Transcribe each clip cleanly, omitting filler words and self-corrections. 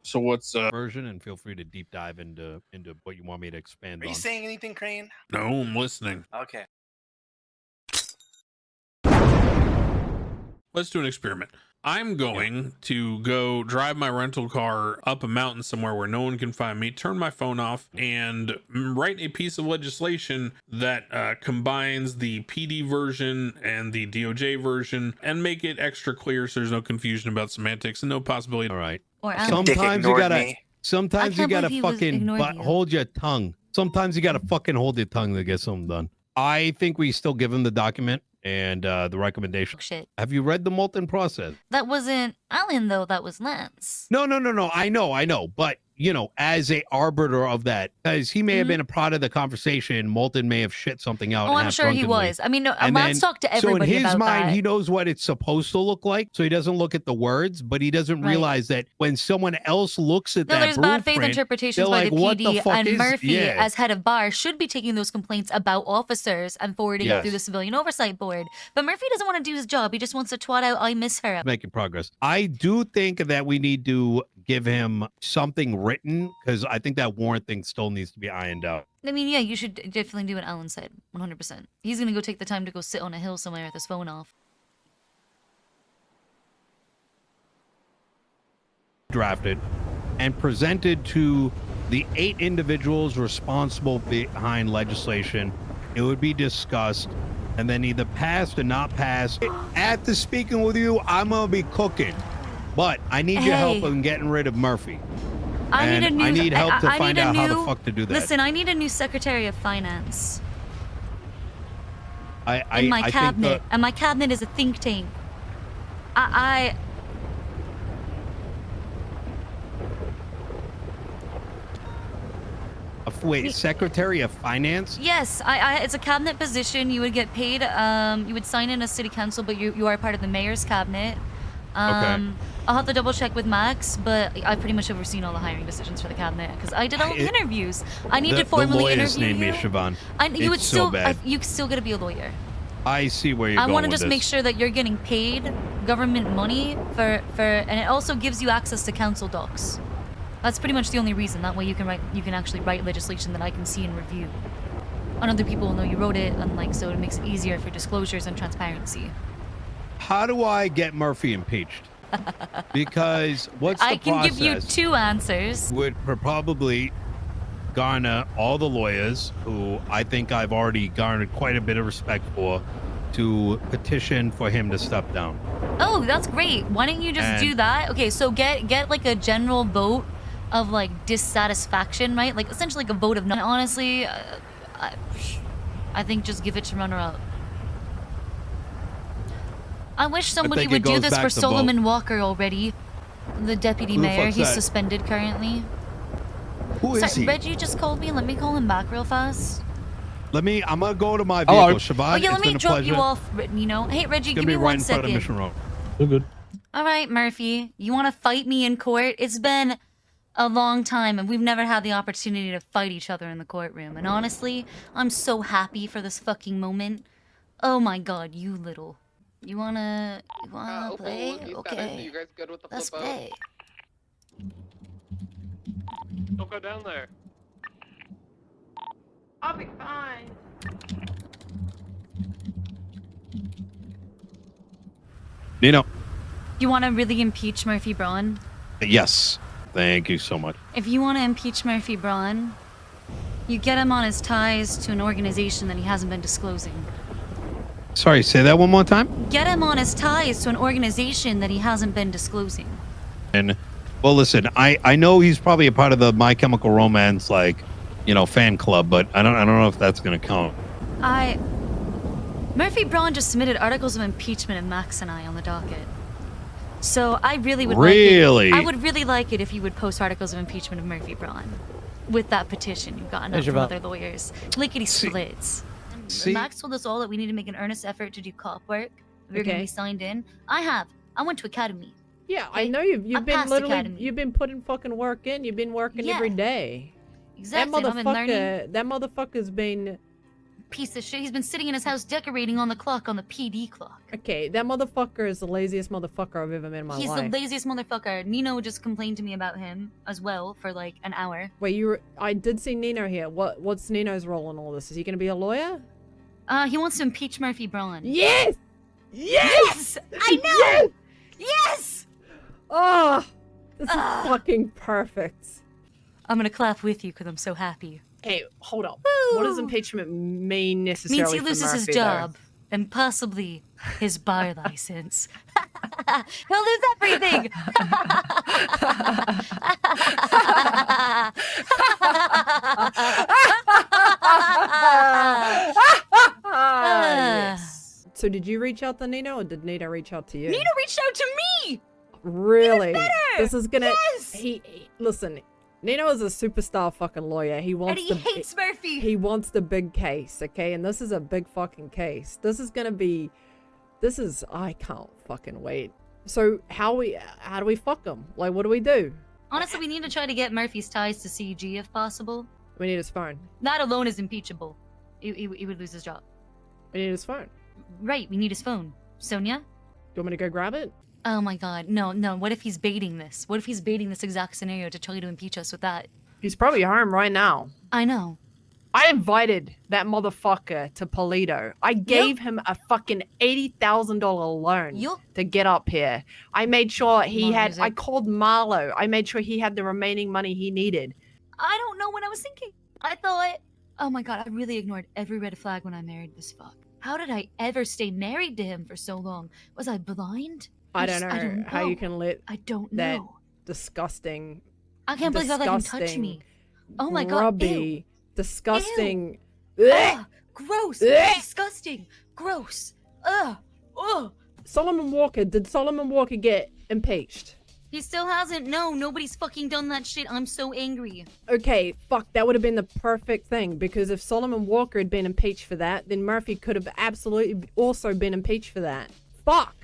So what's version, and feel free to deep dive into what you want me to expand on. Are you saying anything, Crane? No, I'm listening. Okay. Let's do an experiment. I'm going to go drive my rental car up a mountain somewhere where no one can find me, turn my phone off, and write a piece of legislation that combines the PD version and the DOJ version and make it extra clear so there's no confusion about semantics and no possibility. All right. Or Sometimes you gotta. Sometimes you gotta fucking you. hold your tongue. Sometimes you gotta fucking hold your tongue to get something done. I think we still give him the document and the recommendation. Shit. Have you read the molten process? That wasn't Alan, though. That was Lance. No. I know. But, you know, as a arbiter of that, because he may have been a part of the conversation, Molten may have shit something out. Oh, I'm sure he was. I mean, no, Lance talked to everybody about that. So in his mind, that. he knows what it's supposed to look like, so he doesn't look at the words, but he doesn't realize that when someone else looks at that there's bad faith interpretations by the PD, and Murphy, as head of bar, should be taking those complaints about officers and forwarding it through the Civilian Oversight Board. But Murphy doesn't want to do his job. He just wants to twat out, I miss her. Making progress. I do think that we need to give him something written, because I think that warrant thing still needs to be ironed out. I mean, yeah, you should definitely do what Alan said, 100%. He's going to go take the time to go sit on a hill somewhere with his phone off. Drafted and presented to the 8 individuals responsible behind legislation. It would be discussed and then either passed or not passed. After speaking with you, I'm going to be cooking. But I need your help in getting rid of Murphy. I need help to find out how the fuck to do that. Listen, I need a new Secretary of Finance. In my I cabinet. And my cabinet is a think tank. Wait, Secretary of Finance? Yes, it's a cabinet position. You would get paid. You would sign in as city council, but you are part of the mayor's cabinet. Okay. I'll have to double check with Max, but I pretty much overseen all the hiring decisions for the cabinet because I did all the interviews. I need to formally interview you. The lawyer's name is Siobhan. You would still, bad. you still got to be a lawyer. I see where you're going. I want to just make sure that you're getting paid government money and it also gives you access to council docs. That's pretty much the only reason. That way you can actually write legislation that I can see and review. And other people will know you wrote it, and so it makes it easier for disclosures and transparency. How do I get Murphy impeached? Because what's the process? I can give you 2 answers. Would probably garner all the lawyers, who I think I've already garnered quite a bit of respect for, to petition for him to step down. Oh, that's great. Why don't you just do that? Okay, so get like a general vote of like dissatisfaction, right? Like essentially like a vote of no. Honestly, I think just give it to runner-up. I wish somebody would do this for Solomon Walker already. The deputy mayor. He's suspended currently. Who is he? Reggie just called me. Let me call him back real fast. I'm gonna go to my vehicle, Siobhan. Oh yeah, let me drop you off, Nino. Hey Reggie, give me 1 second. We're good. All right, Murphy. You want to fight me in court? It's been a long time, and we've never had the opportunity to fight each other in the courtroom. And honestly, I'm so happy for this fucking moment. Oh my God, you little. You wanna play? Okay. You guys good with the Let's play. Don't go down there. I'll be fine. Nino. You want to really impeach Murphy Braun? Yes. Thank you so much. If you want to impeach Murphy Braun, you get him on his ties to an organization that he hasn't been disclosing. Sorry, say that one more time? Get him on his ties to an organization that he hasn't been disclosing. And, well, listen, I know he's probably a part of the My Chemical Romance, fan club, but I don't know if that's going to count. Murphy Braun just submitted articles of impeachment of Max and I on the docket. So I really would I would really like it if you would post articles of impeachment of Murphy Braun with that petition you've gotten up from other lawyers. Lickety splits. Max told us all that we need to make an earnest effort to do cop work. We're going to be signed in. I went to academy. Yeah, okay? I know you've been putting fucking work in. You've been working every day. Exactly. That motherfucker's been piece of shit. He's been sitting in his house decorating on the clock, on the PD clock. Okay, that motherfucker is the laziest motherfucker I've ever met in my life. He's the laziest motherfucker. Nino just complained to me about him as well for like an hour. Wait, I did see Nino here. What's Nino's role in all this? Is he gonna be a lawyer? He wants to impeach Murphy Braun. Yes! Yes! I know! Yes! Oh, this is fucking perfect. I'm gonna clap with you because I'm so happy. Hey, hold up. What does impeachment mean necessarily Means he for loses Murphy, his job and possibly his bar license. He'll lose everything. Yes. So did you reach out to Nino or did Nino reach out to you? Nino reached out to me. Really? Even better. This is gonna. Yes. He listen. Nino is a superstar fucking lawyer. He wants And he hates Murphy. He wants the big case, okay? And this is a big fucking case. This is gonna be. I can't fucking wait. So how do we fuck him? Like, what do we do? Honestly, we need to try to get Murphy's ties to CG if possible. We need his phone. That alone is impeachable. He would lose his job. We need his phone. Right, we need his phone. Sonia? Do you want me to go grab it? Oh my god, no. What if he's baiting this? What if he's baiting this exact scenario to try to impeach us with that? He's probably home right now. I know. I invited that motherfucker to Polito. I gave him a fucking $80,000 loan to get up here. I made sure I called Marlo. I made sure he had the remaining money he needed. I don't know what I was thinking. I thought, oh my god, I really ignored every red flag when I married this fuck. How did I ever stay married to him for so long? Was I blind? I don't know how you can let I don't that know. disgusting. I can't believe how that can touch me. Oh my god. Grubby, Ew. disgusting. Ew. Ugh, gross. Disgusting. Gross. Ugh. Ugh. Solomon Walker. Did Solomon Walker get impeached? He still hasn't. No, nobody's fucking done that shit. I'm so angry. Okay, fuck, that would have been the perfect thing, because if Solomon Walker had been impeached for that, then Murphy could have absolutely also been impeached for that. Fuck!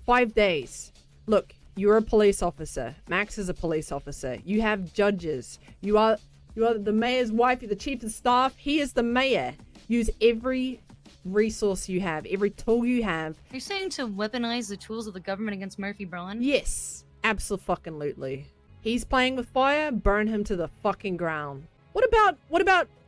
5 days. Look, you're a police officer. Max is a police officer. You have judges. You are the mayor's wife. You're the chief of staff. He is the mayor. Use every resource you have, every tool you have. Are you saying to weaponize the tools of the government against Murphy Braun? Yes. Absolutely. He's playing with fire, burn him to the fucking ground. What about,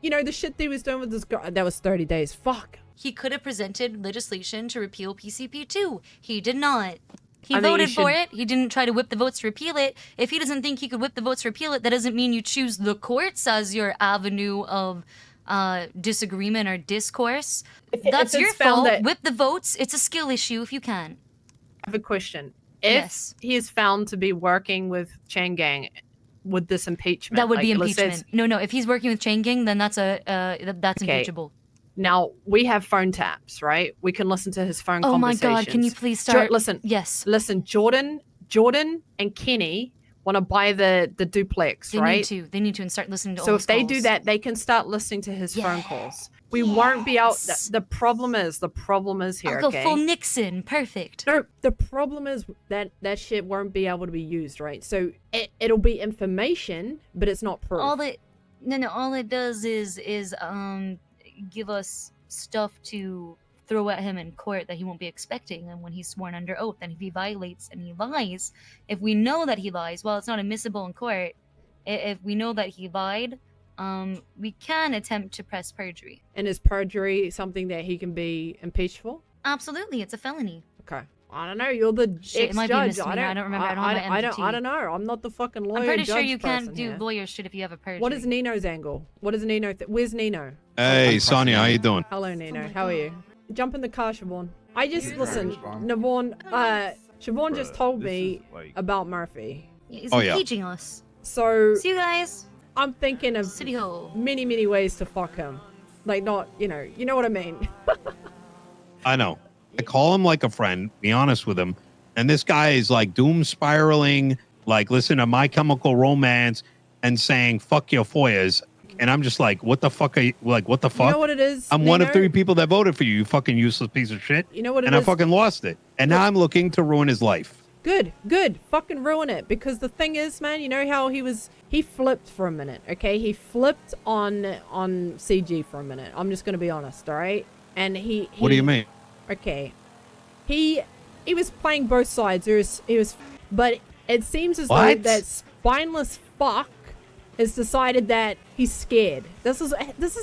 the shit that he was doing with this girl? That was 30 days. Fuck. He could have presented legislation to repeal PCP2. He did not. He voted for it. He didn't try to whip the votes to repeal it. If he doesn't think he could whip the votes to repeal it, that doesn't mean you choose the courts as your avenue of disagreement or discourse. That's your fault. Whip the votes. It's a skill issue if you can. I have a question. If he is found to be working with Chain Gang with this impeachment, that would be impeachment. No. If he's working with Chain Gang, then that's impeachable. Now we have phone taps, right? We can listen to his phone conversations. Oh my god! Can you please start? Listen. Yes. Listen, Jordan, and Kenny want to buy the duplex, right? They need to and start listening to. So if they do that, they can start listening to his phone calls. We won't be out. The problem is here. I'll go full Nixon. Perfect. No, the problem is that shit won't be able to be used, right? So it'll be information, but it's not proof. All it does is give us stuff to throw at him in court that he won't be expecting, and when he's sworn under oath, and if he violates and he lies, if we know that he lies, well, it's not admissible in court. If we know that he lied, we can attempt to press perjury. And is perjury something that he can be impeached for? Absolutely, it's a felony. Okay. I don't know. You're the ex-judge. It might be a misdemeanor. I don't remember. I don't have my MDT. I don't know. I'm not the fucking lawyer. I'm pretty sure you can't do here. lawyer shit if you have a perjury. What is Nino's angle? What is Nino? Where's Nino? Hey, Sonia, how you doing? Hello, Nino. How are you? Jump in the car, Siobhan. Listen, Siobhan, Siobhan just told me about Murphy. He's impeaching us. So see you guys. I'm thinking of City Hall. many ways to fuck him. Like, not, you know what I mean. I know. I call him like a friend, be honest with him. And this guy is like doom spiraling, like listen to My Chemical Romance and saying, fuck your FOIAs. And I'm just like, what the fuck are you, like, what the fuck? You know what it is, I'm Nino? one of 3 people that voted for you, you fucking useless piece of shit. You know what it is? is? And I fucking lost it. And now I'm looking to ruin his life. Good. Fucking ruin it. Because the thing is, man, you know how he flipped for a minute, okay? He flipped on CG for a minute. I'm just gonna be honest, all right? And he What do you mean? Okay. He was playing both sides. But it seems as though What? that spineless fuck has decided that he's scared. This is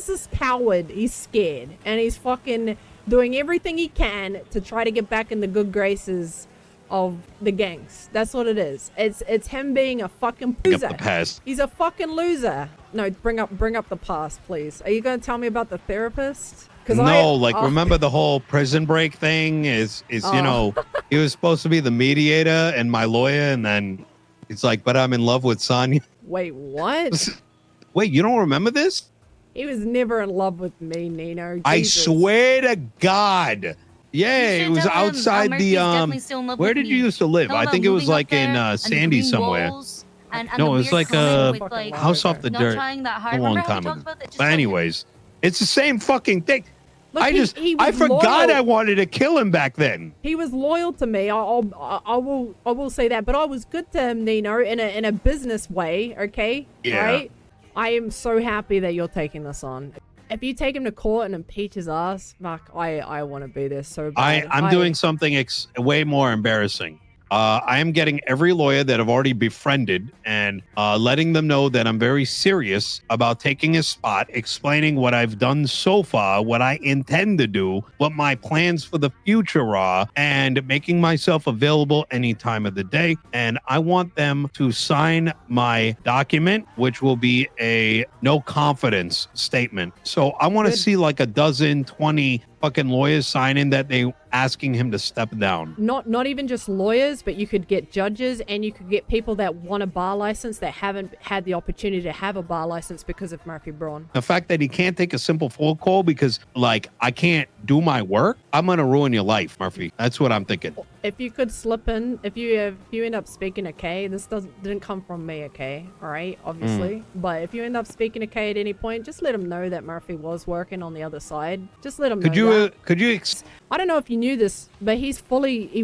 this coward. He's scared. And he's fucking doing everything he can to try to get back in the good graces of the gangs. That's what it is. It's him being a fucking loser. The past. He's a fucking loser. No, bring up the past, please. Are you gonna tell me about the therapist? Remember the whole Prison Break thing? You know, he was supposed to be the mediator and my lawyer, and then it's like, but I'm in love with Sonya. Wait, what? Wait, you don't remember this? He was never in love with me, Nino. Jesus. I swear to God. Yeah, it was outside the where did you used to live? I think it was like in Sandy somewhere. No, it was like a house off the dirt a long time ago. But anyways, it's the same fucking thing. Look, I forgot I wanted to kill him back then. He was loyal to me. I will say that. But I was good to him, Nino, in a business way. Okay. Yeah. Right. I am so happy that you're taking this on. If you take him to court and impeach his ass, fuck, I want to be there so bad. I'm doing something way more embarrassing. I am getting every lawyer that I've already befriended and letting them know that I'm very serious about taking his spot, explaining what I've done so far, what I intend to do, what my plans for the future are, and making myself available any time of the day. And I want them to sign my document, which will be a no confidence statement. So I want to see like 20 fucking lawyers signing that they asking him to step down. Not even just lawyers, but you could get judges and you could get people that want a bar license that haven't had the opportunity to have a bar license because of Murphy Braun. The fact that he can't take a simple phone call because like I can't do my work, I'm gonna ruin your life, Murphy. That's what I'm thinking. If you could slip in, if you end up speaking to Kay, this didn't come from me, okay? All right, obviously. But if you end up speaking to Kay at any point, just let him know that Murphy was working on the other side. Just let him know. Could you? I don't know if you knew this, but he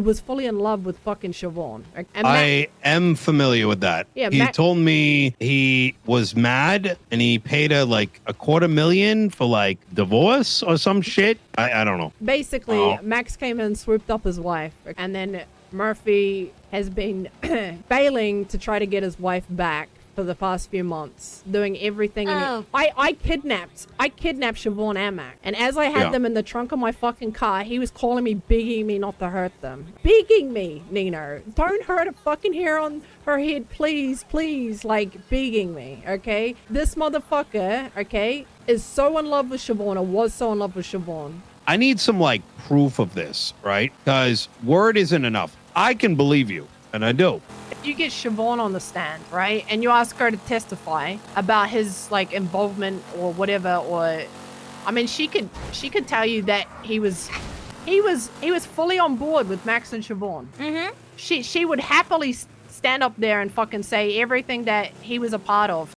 was fully in love with fucking Siobhan. And I am familiar with that. Yeah, he told me he was mad and he paid her like $250,000 for like divorce or some shit. I don't know. Basically, Max came in, swooped up his wife, and then Murphy has been failing to try to get his wife back for the past few months, doing everything. I kidnapped Siobhan and Max, and as I had them in the trunk of my fucking car, he was calling me, begging me not to hurt them. Begging me, Nino, don't hurt a fucking hair on her head, please, like begging me, okay? This motherfucker, okay, is so in love with Siobhan, or was so in love with Siobhan. I need some like proof of this, right? Because word isn't enough. I can believe you, and I do. If you get Siobhan on the stand, right, and you ask her to testify about his like involvement or whatever, or I mean, she could tell you that he was fully on board with Max and Siobhan. Mm-hmm. She would happily stand up there and fucking say everything that he was a part of